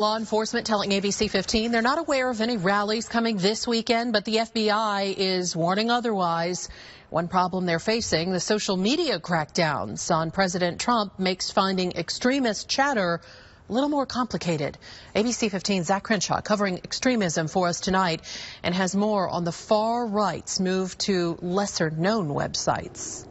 Law enforcement telling ABC 15 they're not aware of any rallies coming this weekend, but the FBI is warning otherwise. One problem they're facing, the social media crackdowns on President Trump makes finding extremist chatter a little more complicated. ABC 15's Zach Crenshaw covering extremism for us tonight and has more on the far right's move to lesser known websites.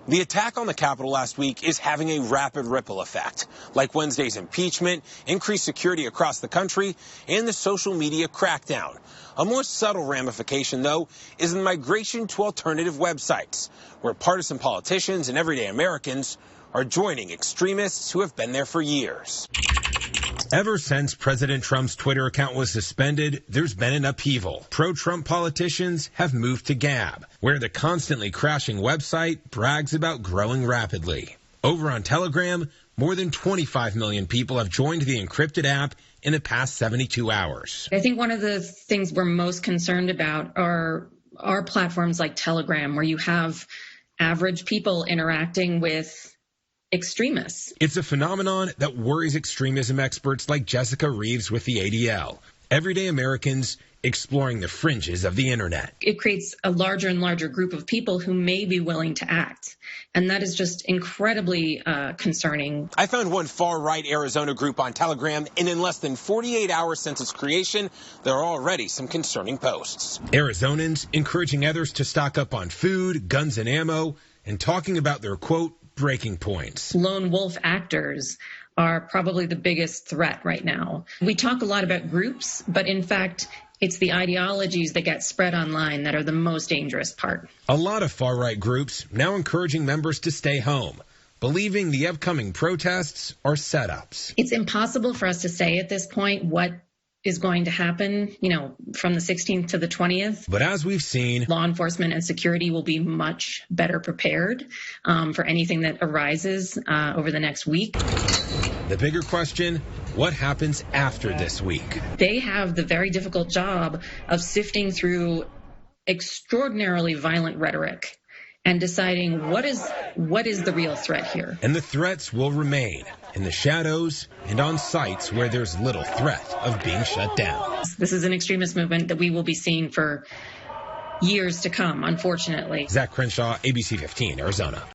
The attack on the Capitol last week is having a rapid ripple effect, like Wednesday's impeachment, increased security across the country, and the social media crackdown. A more subtle ramification, though, is the migration to alternative websites, where partisan politicians and everyday Americans are joining extremists who have been there for years. Ever since President Trump's Twitter account was suspended, there's been an upheaval. Pro-Trump politicians have moved to Gab, where the constantly crashing website brags about growing rapidly. Over on Telegram, more than 25 million people have joined the encrypted app in the past 72 hours. I think one of the things we're most concerned about are platforms like Telegram, where you have average people interacting with extremists. It's a phenomenon that worries extremism experts like Jessica Reeves with the ADL. Everyday Americans exploring the fringes of the internet. It creates a larger and larger group of people who may be willing to act. And that is just incredibly concerning. I found one far-right Arizona group on Telegram, and in less than 48 hours since its creation, there are already some concerning posts. Arizonans encouraging others to stock up on food, guns, and ammo, and talking about their, quote, breaking points. Lone wolf actors are probably the biggest threat right now. We talk a lot about groups, but in fact, it's the ideologies that get spread online that are the most dangerous part. A lot of far-right groups now encouraging members to stay home, believing the upcoming protests are setups. It's impossible for us to say at this point what is going to happen, from the 16th to the 20th. But as we've seen, law enforcement and security will be much better prepared for anything that arises over the next week. The bigger question, what happens after this week? They have the very difficult job of sifting through extraordinarily violent rhetoric and deciding what is the real threat here. And the threats will remain in the shadows and on sites where there's little threat of being shut down. This is an extremist movement that we will be seeing for years to come, unfortunately. Zach Crenshaw, ABC 15, Arizona.